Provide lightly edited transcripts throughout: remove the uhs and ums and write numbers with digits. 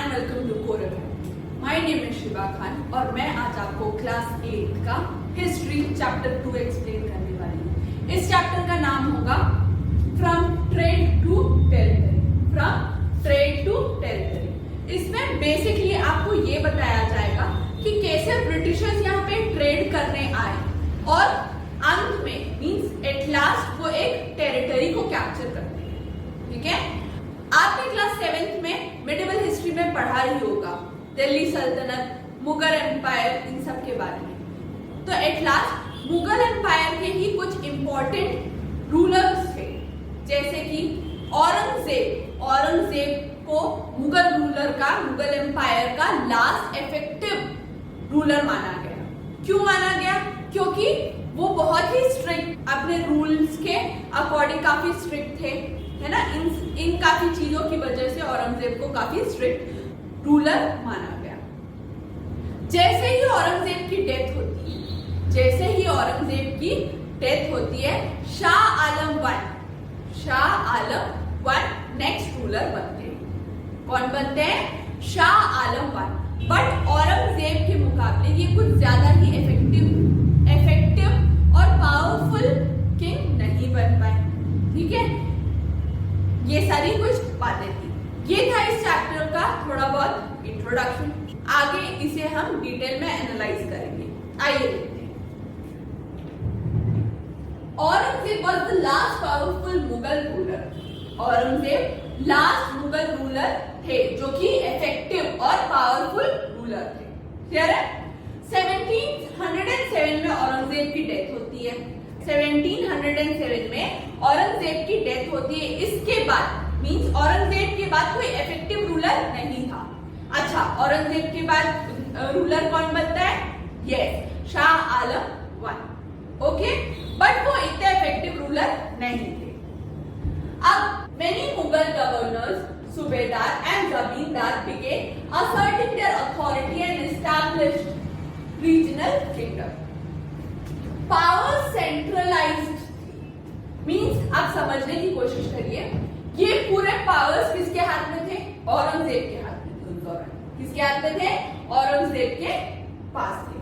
And welcome to Coral. My name is Shiva Khan और मैं आज आपको क्लास 8 का हिस्ट्री चैप्टर 2 एक्सप्लेन करने वाली हूँ। इस चैप्टर का नाम होगा from trade to territory. From trade to territory. इसमें बेसिकली आपको ये बताया जाएगा कि कैसे ब्रिटिशर्स यहाँ पे ट्रेड करने आए और अंत में मींस एट लास्ट वो एक टेरिटरी को कैप्चर करते हैं। ठीक है, आपने क्लास 7th में मेडिवल हिस्ट्री में पढ़ा ही होगा दिल्ली सल्तनत, मुगल एम्पायर, इन सब के बारे में। तो एट लास्ट मुगल एम्पायर के ही कुछ इंपॉर्टेंट रूलर्स थे, जैसे कि औरंगजेब को मुगल रूलर का, मुगल एम्पायर का लास्ट इफेक्टिव रूलर माना गया। क्यों माना गया? क्योंकि वो बहुत ही स्ट्रिक्ट, अपने रूल्स के अकॉर्डिंग काफी स्ट्रिक्ट थे, है ना। इन काफी चीजों की वजह से औरंगजेब को काफी स्ट्रिक्ट रूलर माना गया। जैसे ही औरंगजेब की डेथ होती है, Shah Alam one next ruler बनते हैं। कौन बनते हैं? शाह आलम वन। बट औरंगजेब के मुकाबले ये कुछ ज्यादा ही इफेक्टिव और पावरफुल किंग नहीं बन पाए। ठीक है, ये सारी कुछ बातें थी। ये था इस चैप्टर का थोड़ा बहुत इंट्रोडक्शन। आगे इसे हम डिटेल में एनालाइज करेंगे। आइए देखते हैं। Aurangzeb was the last powerful Mughal ruler. Aurangzeb last Mughal ruler थे जो कि इफेक्टिव और पावरफुल रूलर थे। क्लियर है? 1707 में औरंगजेब की डेथ होती है। 1707 में औरंगजेब की डेथ होती है। इसके बाद मींस औरंगजेब के बाद कोई इफेक्टिव रूलर नहीं था। अच्छा, औरंगजेब के बाद रूलर कौन बनता है? Yes, Shah Alam one. Okay, but वो इतने इफेक्टिव रूलर नहीं थे। अब मेनी मुगल गवर्नर्स, सूबेदार एंड जमींदार began asserting their authority and established regional kingdom. Power centralised means आप समझने की कोशिश करिए, ये पूरे पावर्स किसके हाथ में थे? औरंगजेब के हाथ में थे। उस दौरान किसके हाथ में थे? औरंगजेब के पास थे।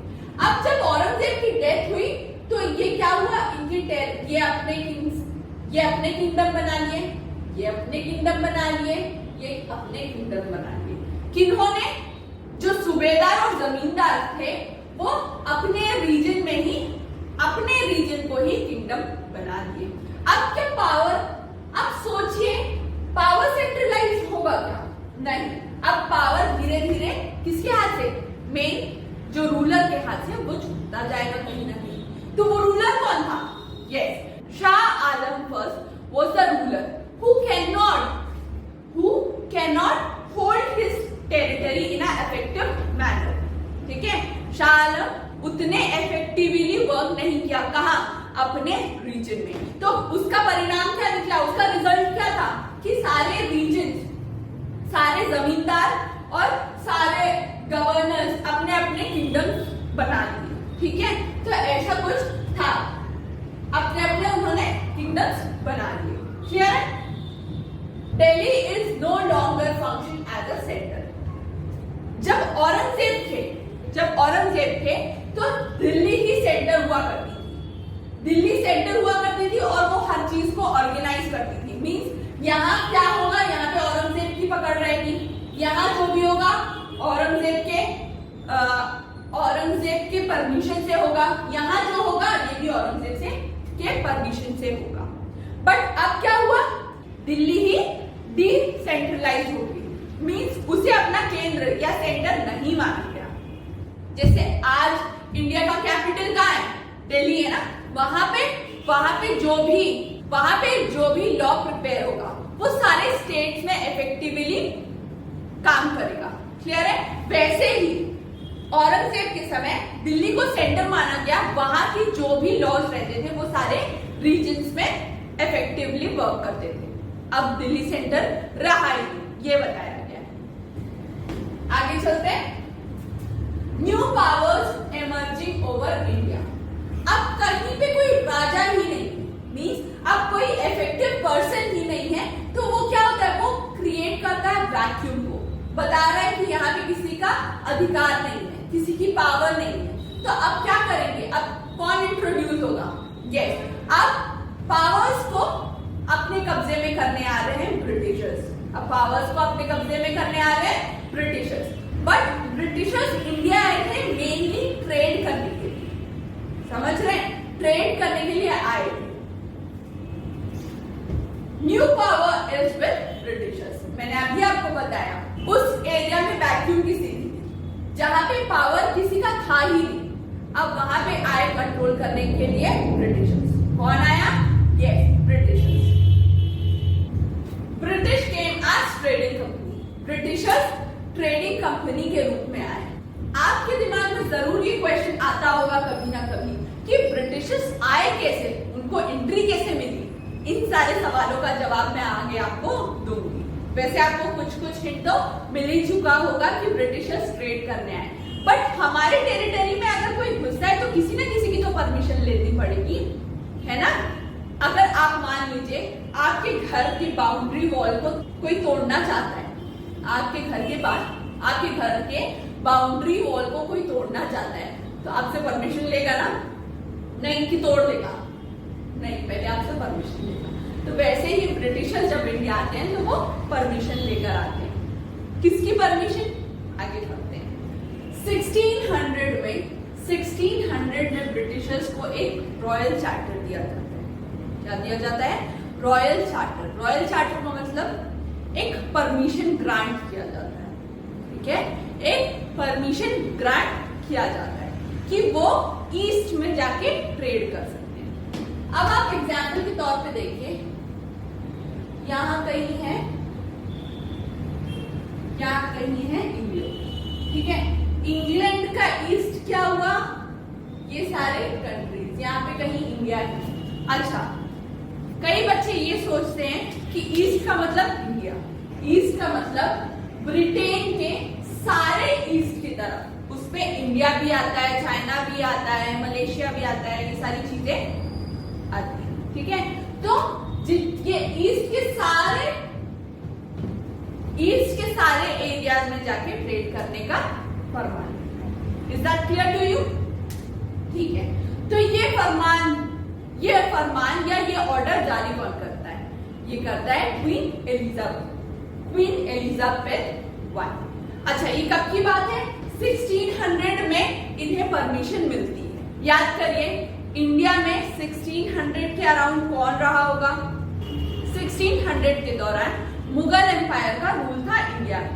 अब जब औरंगजेब की डेथ हुई तो ये क्या हुआ? ये अपने किंगडम बना लिए, ये अपने किंगडम बना लिए, ये अपने किंगडम बना लिए। किन्होंने? जो सूबेदार और जमींदार थे वो अपने रीजन में ही अपने रीजन को ही किंगडम बना दिए। अब क्या पावर, अब सोचिए पावर सेंट्रलाइज होगा क्या? नहीं। अब पावर धीरे धीरे किसके हाथ से? मेन जो रूलर के हाथ से वो छूटता जाएगा कहीं ना कहीं। तो वो रूलर कौन था? Yes, Shah Alam first was the ruler who cannot hold his territory in a effective manner। ठीक है, शाह आलम उतने इफेक्टिवली वर्क नहीं किया। कहां? अपने रीजन में। तो उसका परिणाम क्या निकला? उसका रिजल्ट क्या था कि सारे रीजन, सारे जमींदार और सारे गवर्नर्स अपने अपने किंगडम बना लिए। ठीक है, तो ऐसा कुछ था, अपने अपने उन्होंने किंगडम्स बना लिए। क्लियर है? Delhi is no longer function as a centre. जब औरंगजेब थे तो दिल्ली ही सेंटर हुआ करती थी। दिल्ली सेंटर हुआ करती थी और वो हर चीज को ऑर्गेनाइज करती थी। मींस यहाँ क्या होगा? यहाँ पे औरंगजेब की पकड़ रहेगी। यहाँ जो भी होगा औरंगजेब के परमिशन से होगा। यहाँ जो होगा ये भी औरंगजेब के परमिशन से होगा। बट अब क्या हुआ? दिल्ली ही डिसेंट्रलाइज हो गई। मींस उसे अपना केंद्र या सेंटर नहीं माना गया। जैसे आज इंडिया का कैपिटल कहाँ है? दिल्ली है ना। वहां पे जो भी लॉ प्रिपेयर होगा वो सारे स्टेट्स में इफेक्टिवली काम करेगा। क्लियर है? वैसे ही औरंगजेब के समय दिल्ली को सेंटर माना गया। वहां की जो भी लॉज रहते थे वो सारे रीजन्स में इफेक्टिवली वर्क करते थे। अब दिल्ली सेंटर रहा ही नहीं, ये बताया गया। आगे चलते हैं। New powers emerging over India. अब कहीं पे कोई राजा ही नहीं, मींस अब कोई इफेक्टिव पर्सन ही नहीं है। तो वो क्या होता है? वो क्रिएट करता है वैक्यूम को। बता रहा है कि यहाँ पे किसी का अधिकार नहीं है, किसी की पावर नहीं है। तो अब क्या करेंगे, अब कौन इंट्रोड्यूस होगा? यस, अब पावर्स को अपने कब्जे में करने आ रहे हैं ब्रिटिशर्स। अब पावर्स को अपने कब्जे में करने आ रहे हैं ब्रिटिशर्स। बट ब्रिटिशर्स इंडिया आए थे मेनली ट्रेड करने के लिए, समझ रहे हैं? ट्रेड करने के लिए आए थे। New power is with Britishers. मैंने अभी आपको बताया उस एरिया में वैक्यूम की स्थिति थी जहां पे पावर किसी का था ही नहीं। अब वहां पे आए कंट्रोल करने के लिए ब्रिटिशर्स। कौन आया? Yes, Britishers. British came as trading company. Britishers trading company के रूप में आए। आपके दिमाग में जरूर ये क्वेश्चन आता होगा कभी ना कभी कि ब्रिटिशर्स आए कैसे, उनको एंट्री कैसे मिली। इन सारे सवालों का जवाब मैं आगे आपको दूंगी। वैसे आपको कुछ कुछ हिंट तो मिल ही चुका होगा कि ब्रिटिशर्स ट्रेड करने आए, बट हमारे टेरिटरी में अगर कोई घुसता है तो किसी न किसी की तो परमिशन लेनी पड़ेगी, है ना? अगर आप मान लीजिए आपके घर की बाउंड्री वॉल को कोई तोड़ना चाहता है, आपके घर के बाउंड्री वॉल को कोई तोड़ना चाहता है, तो आपसे परमिशन लेगा ना? नहीं कि तोड़ देगा, नहीं, पहले आपसे परमिशन लेगा। तो वैसे ही ब्रिटिशर्स जब इंडिया आते हैं तो वो परमिशन लेकर आते हैं। किसकी परमिशन? आगे बढ़ते हैं। 1600 में ब्रिटिशर्स को एक रॉयल चार्टर दिया जाता है। क्या दिया जाता है? Royal charter. रॉयल चार्टर का मतलब एक परमिशन ग्रांट किया जाता है, ठीक है? एक परमिशन ग्रांट किया जाता है कि वो ईस्ट में जाके ट्रेड कर सकते हैं। अब आप एग्जाम्पल के तौर पे देखिए, यहां कहीं है इंग्लैंड, ठीक है? इंग्लैंड का ईस्ट क्या हुआ? ये सारे कंट्रीज, यहाँ पे कहीं इंडिया है। अच्छा, कई बच्चे ये सोचते हैं कि ईस्ट का मतलब इंडिया, ईस्ट का मतलब ब्रिटेन के सारे ईस्ट की तरफ, उसमें इंडिया भी आता है, चाइना भी आता है, मलेशिया भी आता है, ये सारी चीजें आती है, ठीक है? तो ये ईस्ट के सारे एरियाज में जाके ट्रेड करने का फरमान। Is that clear to you? ठीक है, तो ये फरमान या ये ऑर्डर जारी कौन करता है? ये करता है क्वीन एलिजाबेथ I। अच्छा, ये कब की बात है? 1600 में इन्हें परमिशन मिलती है। याद करिए, इंडिया में 1600 के अराउंड कौन रहा होगा? 1600 के दौरान मुगल एम्पायर का रूल था इंडिया में,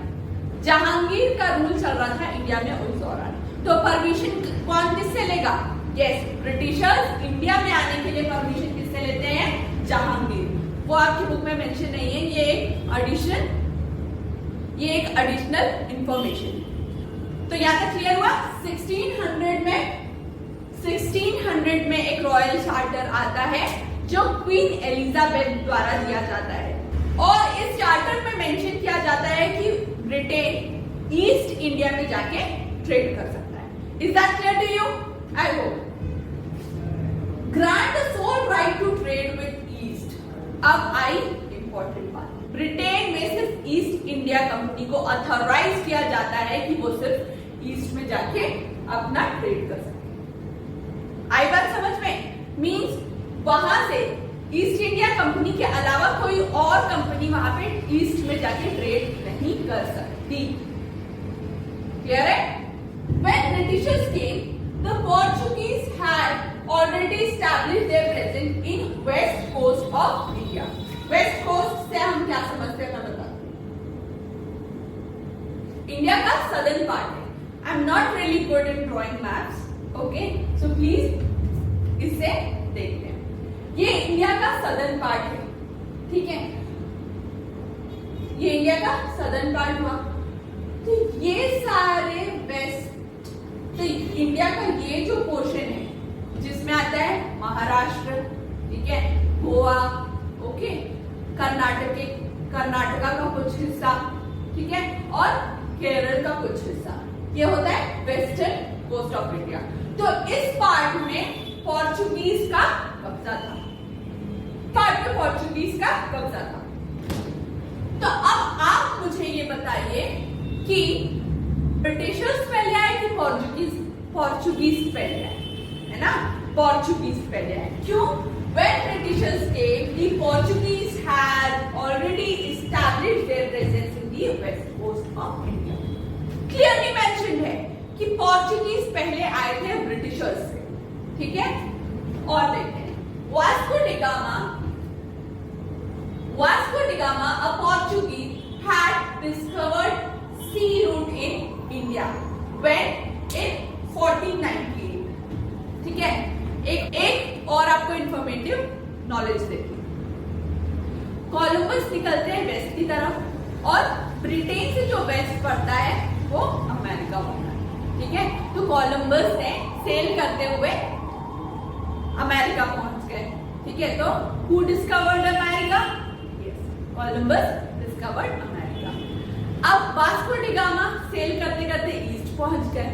जहांगीर का रूल चल रहा था इंडिया में उस दौरान। तो परमिशन कौन किससे लेगा? यस, ब्रिटिशर्स इंडिया में आने के लिए परमिशन किससे लेते हैं? जहांगीर। वो आपकी बुक में मेंशन नहीं है, ये एक एडिशनल इंफॉर्मेशन। तो यहाँ तक क्लियर हुआ? 1600 में एक रॉयल चार्टर आता है जो क्वीन एलिजाबेथ द्वारा दिया जाता है, और इस चार्टर में मेंशन किया जाता है कि ब्रिटेन ईस्ट इंडिया में जाके ट्रेड कर सकता है। Is that clear to you? I hope. Grant the sole right to trade with East. अब आई इंपॉर्टेंट बात, ब्रिटेन में सिर्फ ईस्ट इंडिया कंपनी को ऑथराइज किया जाता है कि वो सिर्फ ईस्ट में जाके अपना ट्रेड कर सके। आई बात समझ में? मींस वहां से ईस्ट इंडिया कंपनी के अलावा कोई और कंपनी वहां पे ईस्ट में जाके ट्रेड नहीं कर सकती। क्लियर है? When Britishers came, the Portuguese had already established their presence in west coast of India. West coast से हम क्या समझते हैं मैं बताती हूँ। इंडिया का सदर्न पार्ट है। I am not really good in drawing maps, okay, so please इसे देखते हैं। ये इंडिया का सदर्न पार्ट है, ठीक है? ये इंडिया का सदर्न पार्ट हुआ। तो ये सारे वेस्ट, तो इंडिया का ये जो पोर्शन है जिसमें आता है महाराष्ट्र, ठीक है, गोवा, ओके, कर्नाटका का कुछ हिस्सा, ठीक है, और केरल का कुछ हिस्सा, ये होता है वेस्टर्न कोस्ट ऑफ इंडिया। तो इस पार्ट में पोर्चुगीज का कब्जा था, तो अब आप मुझे ये बताइए कि ब्रिटिशर्स पहले आए कि पोर्चुगीज पहले आए, है ना? पोर्चुगीज पहले आए। क्यों? When Britishers came, the Portuguese had already established their presence in the west coast of India. Clearly mentioned है कि पोर्चुगीज पहले आए थे ब्रिटिशर्स से, ठीक है? और देखते हैं Vasco D gamma, a Portuguese, had discovered sea route in India when in 1498, ठीक है? एक और आपको इंफॉर्मेटिव नॉलेज देती हूँ। कोलंबस निकलते हैं वेस्ट की तरफ और ब्रिटेन से जो वेस्ट पड़ता है वो अमेरिका होता है, ठीक है? तो कोलंबस ने सेल करते हुए अमेरिका पहुंच गए, ठीक है? तो who discovered America? Yes, Columbus discovered America. अब वास्को डी गामा सेल करते करते ईस्ट पहुंच गए,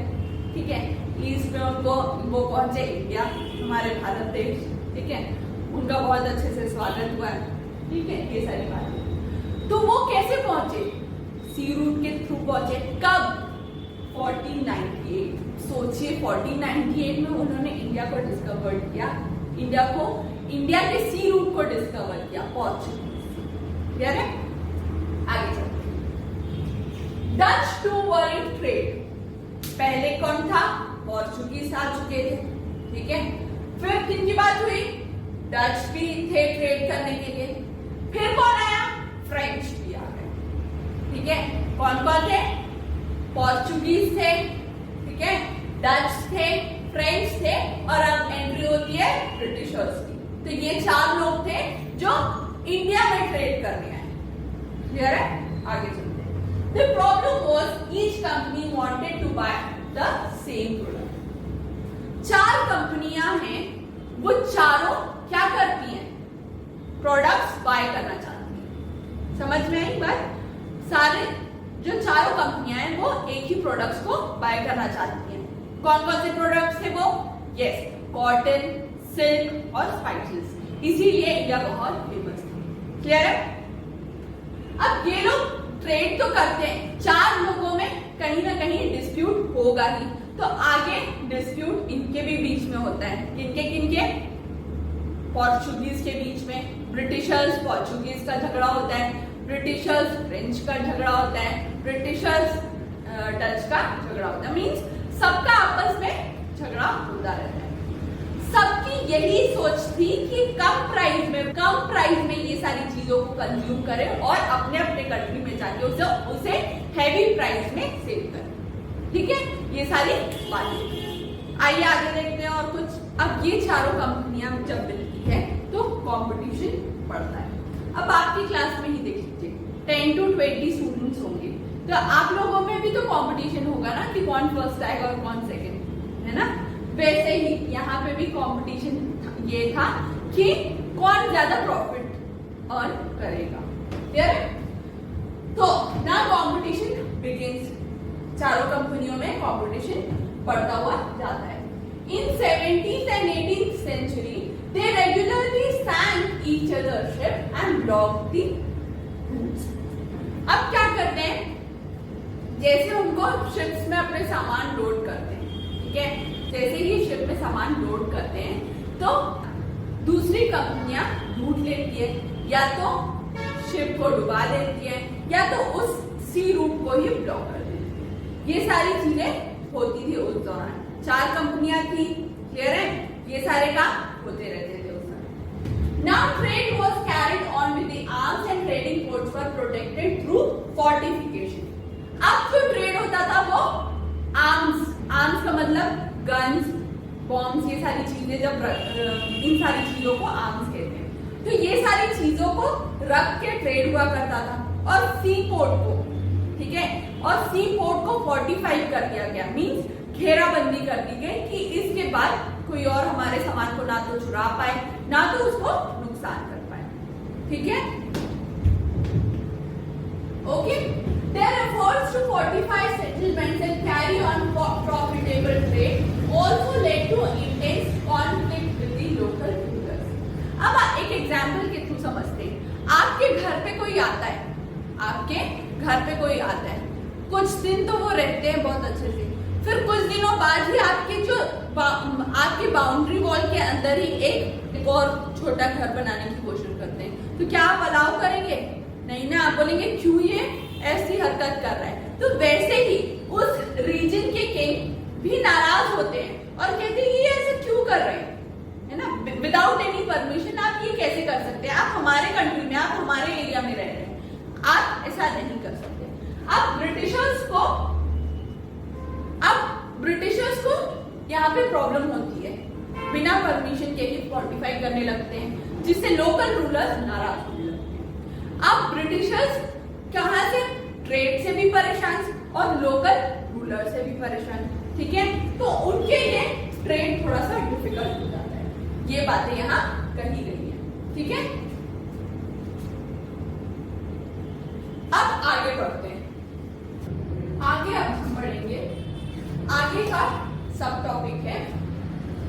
ठीक है? ईस्ट में वो पहुंचे इंडिया, हमारे भारत देश, ठीक है? उनका बहुत अच्छे से स्वागत हुआ है, ठीक है? ये सारी बातें। तो वो कैसे पहुंचे? सी रूट के थ्रू पहुंचे। कब? 1498। सोचिए 1498 में उन्होंने इंडिया को डिस्कवर किया, इंडिया के सी रूट को डिस्कवर किया पोर्चुगीज। क्लियर है? आगे चलते हैं। Dutch to war in trade. पहले कौन था? पोर्चुगीज आ चुके थे, ठीक है? फिर किनकी बात हुई? डच भी थे ट्रेड करने के लिए। फिर कौन आया? फ्रेंच भी आ गए, ठीक है? कौन कौन थे? पोर्चुगीज थे, ठीक है? डच थे, फ्रेंच थे और अब एंट्री होती है ब्रिटिशर्स की। तो ये 4 लोग थे जो इंडिया में ट्रेड करने आए। क्लियर है? आगे चलते हैं। The problem was each company wanted to buy the same product. 4 कंपनियां हैं, वो चारों क्या करती हैं? प्रोडक्ट्स बाय करना चाहती हैं। समझ में आई बात? सारे जो चारों कंपनियां हैं वो एक ही प्रोडक्ट्स को बाय करना चाहती हैं। कौन कौन से प्रोडक्ट्स थे वो? यस, कॉटन, सिल्क और स्पाइसेस। इसीलिए इंडिया बहुत फेमस थी। क्लियर है? अब ये लोग ट्रेड तो करते हैं, 4 लोगों में कहीं ना कहीं डिस्प्यूट होगा ही, तो आगे डिस्प्यूट इनके भी बीच में होता है। किनके? पोर्चुगीज के बीच में। ब्रिटिशर्स पोर्चुगीज का झगड़ा होता है, ब्रिटिशर्स फ्रेंच का झगड़ा होता है, ब्रिटिशर्स डच का झगड़ा होता है। मींस सबका आपस में झगड़ा होता रहता है। सबकी यही सोच थी कि कम प्राइस में ये सारी चीजों को कंज्यूम करें और अपने अपने कंट्री में जाके उसे हैवी प्राइस में सेल करें, ठीक है? ये सारी बातें। आइए आगे देखते हैं और कुछ। अब ये चारों कंपनियां जब मिलती है तो कंपटीशन बढ़ता है। अब आपकी क्लास में ही देख लीजिए 10 to 20 स्टूडेंट्स होंगे, तो आप लोगों में भी तो कंपटीशन होगा ना कि कौन फर्स्ट आएगा और कौन सेकंड, है ना? वैसे ही यहाँ पे भी कंपटीशन ये था कि कौन ज्यादा प्रॉफिट अर्न करेगा। क्लियर है? तो ना कंपटीशन बिगिंस, चारों कंपनियों में कंपटीशन बढ़ता हुआ जाता है। इन 17th and 18th century they regularly sank each other's ship and blocked the routes. अब क्या करते हैं? जैसे उनको शिप्स में अपने सामान लोड करते हैं, ठीक है? जैसे ही शिप में सामान लोड करते हैं तो दूसरी कंपनियां लूट लेती है, या तो शिप को डुबा देती है या तो उस सी रूट को ही ब्लॉक कर देती है। ये सारी चीजें होती थी उस दौरान। 4 कंपनियां थी। क्लियर है? ये सारे काम होते रहते थे उस समय। Now trade was carried on with the arms and trading ports were protected through fortification. अब जो ट्रेड होता था वो आर्म्स का मतलब गन्स, बॉम्ब्स, ये सारी चीजें जब इन सारी चीजों को आर्म्स कहते हैं। तो ये सारी चीजों को रख के ट्रेड हुआ करता था। और सी पोर्ट को, ठीक है, और सी पोर्ट को फोर्टिफाई कर दिया गया, मींस घेराबंदी कर दी गई कि इसके बाद कोई और हमारे सामान को ना तो चुरा पाए ना तो उसको नुकसान कर पाए। ठीक है, okay. Their efforts to fortify settlements and carry on profitable trade also led to intense conflict with the local rulers. अब एक एग्जाम्पल के थ्रू समझते हैं। आपके घर पे कोई आता है, कुछ दिन तो वो रहते हैं बहुत अच्छे से, फिर कुछ दिनों बाद ही आपके बाउंड्री वॉल के अंदर ही एक और छोटा घर बनाने की कोशिश करते हैं। तो क्या आप अलाउ करेंगे? नहीं ना, आप बोलेंगे क्यों ये ऐसी हरकत कर रहा है। तो वैसे ही उस रीजन के किंग भी नाराज होते हैं और कहते हैं ये ऐसे क्यों कर रहे हैं, है ना, विदाउट एनी परमिशन आप ये कैसे कर सकते हैं, आप हमारे कंट्री में, आप हमारे एरिया में रह रहे हैं, आप ऐसा नहीं कर सकते। अब ब्रिटिशर्स को यहाँ पे प्रॉब्लम होती है, बिना परमिशन के ही फॉर्टिफाई करने लगते हैं, जिससे लोकल रूलर्स नाराज होने लगते हैं। अब ब्रिटिशर्स कहाँ से? ट्रेड से भी परेशान और लोकल रूलर से भी परेशान, ठीक है। तो उनके लिए ट्रेड थोड़ा सा डिफिकल्ट हो जाता है। ये बातें यहाँ कही गई है, ठीक है। अब आगे बढ़ते हैं। आगे अब हम बढ़ेंगे, आगे का सब टॉपिक है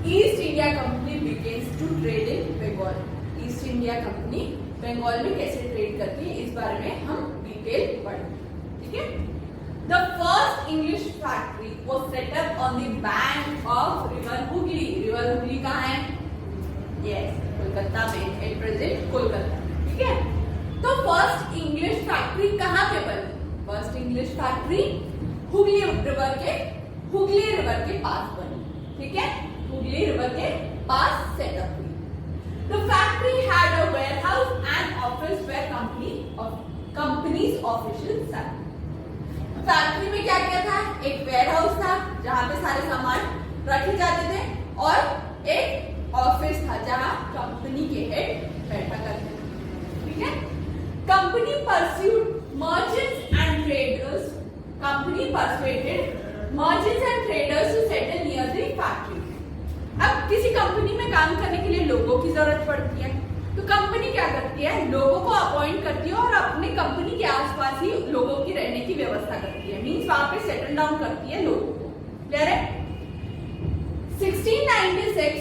East India Company begins to trade in Bengal. East India Company Bengal में कैसे ट्रेड करती है, इस बारे में हम डिटेल पढ़ेंगे, ठीक है। The first English factory was set up on the bank of river Hooghly. River Hooghly कहाँ है? यस, कोलकाता में, एट प्रेजेंट कोलकाता, ठीक है। तो फर्स्ट इंग्लिश फैक्ट्री कहाँ पे बनी? First English factory Hooghly river के पास बनी, ठीक है। हुगली रिवर के पास सेटअप हुई। The factory had a warehouse and office where company's officials sat. Factory में क्या क्या था? एक वेयरहाउस था जहाँ पे सारे सामान रखे जाते थे और एक ऑफिस था जहाँ कंपनी के हेड बैठा करते थे, ठीक है। Company pursued merchants and traders. Company persuaded merchants and traders to settle near the factory. अब किसी कंपनी में काम करने के लिए लोगों की जरूरत पड़ती है, तो कंपनी क्या करती है? लोगों को अपॉइंट करती है और अपनी कंपनी के आसपास ही लोगों की रहने की व्यवस्था करती है, मींस वहां पे सेटल डाउन करती है लोगों को। क्लियर है? 1696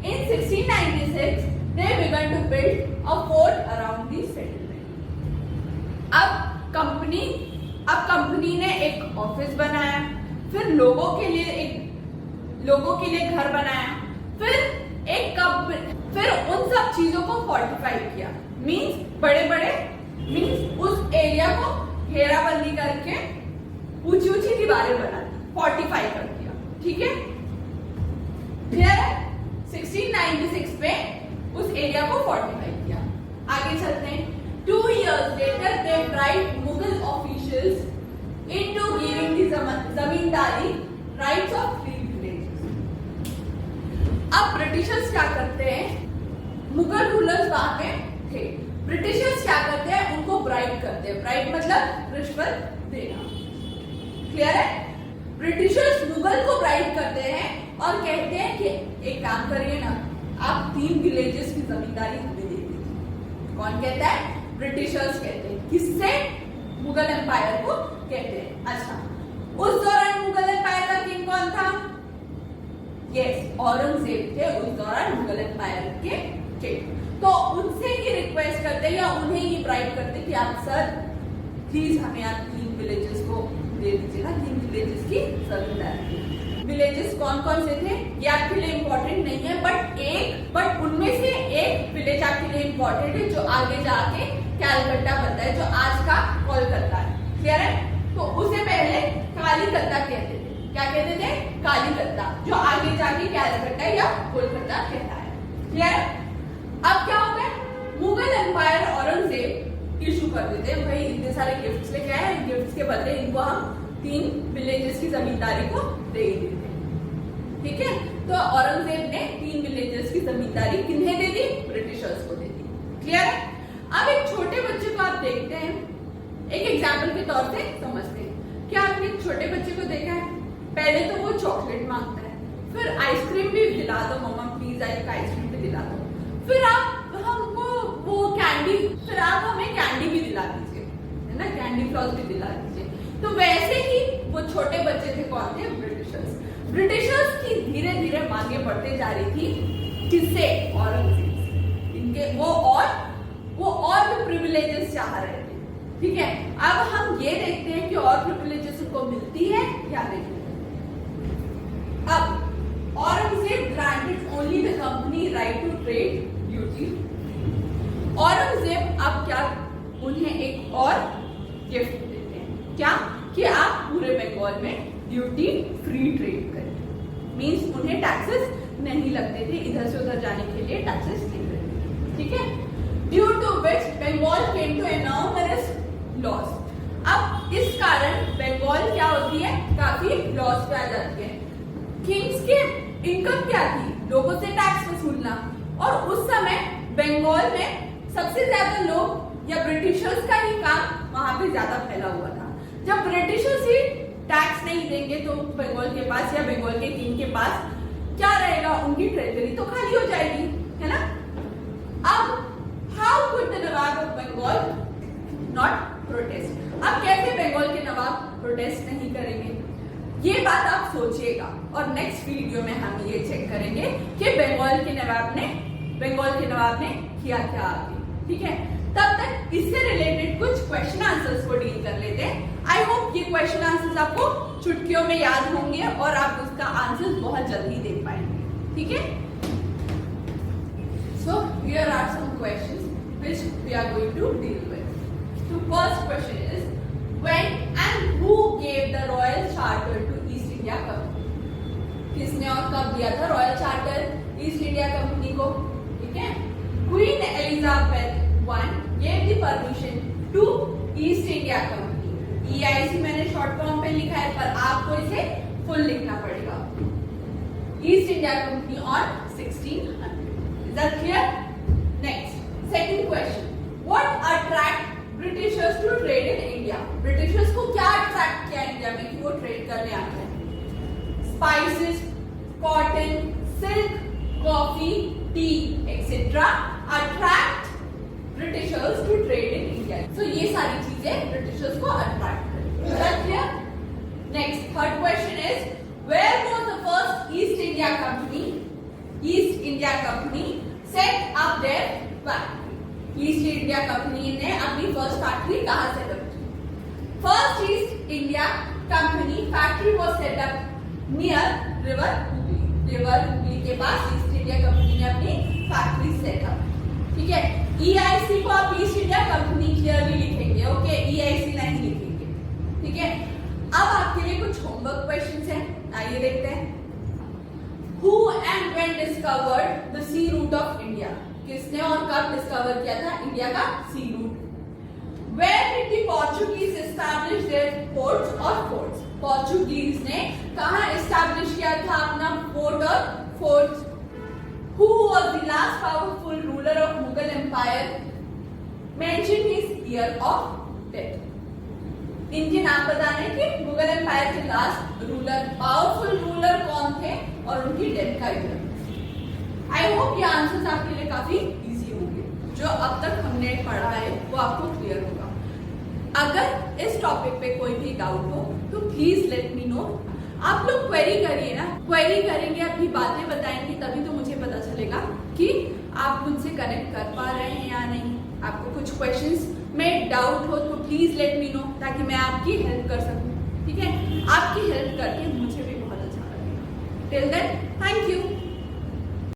in 1696 they began to build a fort around the settlement. अब कंपनी ने एक ऑफिस बनाया, फिर लोगों के लिए घर बनाया, फिर उन सब चीजों को फोर्टिफाई किया, मींस उस एरिया को घेराबंदी करके ऊंची दीवारें बना दी, फोर्टिफाई कर दिया, ठीक है। क्लियर है? 1696 में उस एरिया को फोर्टिफाई किया। आगे चलते हैं। 2 years later they bribed Mughal officials into giving the zamindari rights of 3 villages. अब ब्रिटिशर्स क्या करते हैं? मुगल रूलर्स वहां पे थे, ब्रिटिशर्स क्या करते हैं? उनको ब्राइब करते हैं। ब्राइब मतलब रिश्वत देना। क्लियर है? ब्रिटिशर्स मुगल को ब्राइब करते हैं और कहते हैं कि एक काम करिए ना, आप 3 विलेजेस की जमींदारी हमें दे दीजिए। कौन कहता है? ब्रिटिशर्स कहते हैं। किससे? मुगल एम्पायर को कहते हैं। अच्छा, उस दौरान मुगल एम्पायर का किंग कौन था? यस, औरंगजेब थे उस दौरान मुगल एम्पायर के किंग। तो उनसे ही रिक्वेस्ट करते या उन्हें ही ब्राइब करते कि आप सर प्लीज हमें आप 3 विलेजेस को दे दीजिए ना, 3 विलेजेस की जमींदारी। विलेजेस कौन कौन से थे ये आपके लिए इम्पोर्टेंट नहीं है, बट उनमें से एक विलेज आपके लिए इम्पोर्टेंट है जो आगे जाके कैलकट्टा बनता है, जो आज का कोलकाता है। क्लियर है? तो उसे पहले कालीकत्ता कहते थे। क्या कहते थे? कालीकत्ता, जो आगे जाके कैलकट्टा या कोलकाता कहता है। क्लियर? अब क्या होता है? मुगल एम्पायर औरंगजेब इशू कर देते हैं, भाई इतने सारे गिफ्ट्स लेके आए, गिफ्ट्स के बदले इनको हम 3 विलेजेस की जमींदारी को दे ही देते हैं। ठीक है? तो औरंगजेब ने 3 विलेजेस की जमींदारी किन्हें दे दी? ब्रिटिशर्स को दे दी। क्लियर है? अब एक छोटे बच्चे को आप देखते हैं, एक एग्जाम्पल के तौर पे समझते हैं। क्या आपने एक छोटे बच्चे को देखा है? पहले तो वो चॉकलेट मांगता है, फिर आइसक्रीम भी दिला दो मम्मा प्लीज, एक आइसक्रीम भी दिला दो, फिर आप हमको वो कैंडी, फिर आप हमें कैंडी भी दिला दीजिए, है ना, कैंडी फ्लॉस भी दिला दीजिए। तो वैसे ही वो छोटे बच्चे थे, कौन थे? ब्रिटिशर्स। ब्रिटिशर्स की धीरे धीरे मांगे बढ़ते जा रही थी। किससे? औरंगजेब से। इनके वो और भी प्रिविलेजेस चाह रहे थे। ठीक है? अब हम ये देखते हैं कि और जानने के लिए। अब Aurangzeb granted only the company right to trade duty. Aurangzeb अब क्या उन्हें एक और गिफ्ट देते हैं, क्या कि आप पूरे बंगाल में ड्यूटी फ्री ट्रेड करें। मींस उन्हें टैक्सेस नहीं लगते थे, इधर से उधर जाने के लिए टैक्सेस नहीं लगते थे, ठीक है। Due to which Bengal came to enormous loss. अब इस कारण बंगाल क्या होती है, काफी लॉस पे आ जाती है। किंग्स के इनकम क्या थी, लोगों से टैक्स वसूलना, और उस समय बंगाल में सबसे ज्यादा लोग या ब्रिटिशर्स का ही काम वहां पे ज्यादा फैला हुआ था। जब ब्रिटिशर्स ही टैक्स नहीं देंगे तो बंगाल के पास या बंगाल के किंग के पास क्या रहेगा, उनकी ट्रेजरी तो खाली हो जाएगी, है ना। अब how could the nawab of Bengal not protest. अब कैसे बंगाल के नवाब प्रोटेस्ट नहीं करेंगे, ये बात आप सोचिएगा, और नेक्स्ट वीडियो में हम ये चेक करेंगे कि बंगाल के नवाब ने किया क्या आगे, ठीक है। तब तक इससे रिलेटेड कुछ क्वेश्चन आंसर्स को डील कर लेते हैं। आई होप ये क्वेश्चन आंसर्स आपको चुटकियों में याद होंगे और आप उसका आंसर बहुत जल्दी दे पाएंगे, ठीक है। So here are some questions which we are going to deal with. So first question is, when and who gave the royal charter to East India Company? किसने और कब दिया था royal charter east India Company को, ठीक है। Queen Elizabeth I gave the permission to East India Company। EIC मैंने short form पे लिखा है, पर आपको इसे फुल लिखना पड़ेगा। East India company on 1600। Is that clear? Next, second question, what attract Britishers to trade in India. Britishers को क्या अट्रैक्ट किया इंडिया में कि वो ट्रेड करने आते हैं। Spices, cotton, silk, coffee, tea etcetera attract Britishers to trade in India. So ये सारी चीजें ब्रिटिशर्स को अट्रैक्ट करती है। Next third question is, where was the first East India Company set up their factory. East India Company ने अपनी first factory कहां setup की। First East India Company factory was setup near river Hooghly के पास east India Company ने अपनी factory setup, ठीक है। ईआईसी को आप ईस्ट इंडिया कंपनी क्लियरली लिखेंगे, ओके, ईआईसी नहीं लिखेंगे, ठीक है। अब आपके लिए कुछ होमवर्क क्वेश्चंस हैं, आइए देखते हैं। Who and when discovered the sea route of India. किसने और कब डिस्कवर किया था इंडिया का sea route. Where did the Portuguese establish their ports or forts? Portuguese ने कहां एस्टैब्लिश किया था अपना पोर्ट और forts. Who was the last powerful ruler of Mughal Empire? Mention his year of death. इनके नाम बताने कि मुगल एम्पायर के लास्ट रूलर, पावरफुल रूलर कौन थे और उनकी डेथ का ईयर। आई होप ये आंसर्स आपके लिए काफी इजी होंगे, जो अब तक हमने पढ़ा है वो आपको क्लियर होगा। अगर इस टॉपिक पे कोई भी डाउट हो तो प्लीज लेट मी नो। आप लोग क्वेरी करिए ना, क्वेरी करेंगे, अपनी बातें बताएंगे, तभी तो मुझे पता चलेगा कि आप मुझसे कनेक्ट कर पा रहे हैं या नहीं। आपको कुछ क्वेश्चंस में डाउट हो तो प्लीज लेट मी नो, ताकि मैं आपकी हेल्प कर सकूं, ठीक है। आपकी हेल्प करके मुझे भी बहुत अच्छा लगेगा। Till then, thank you.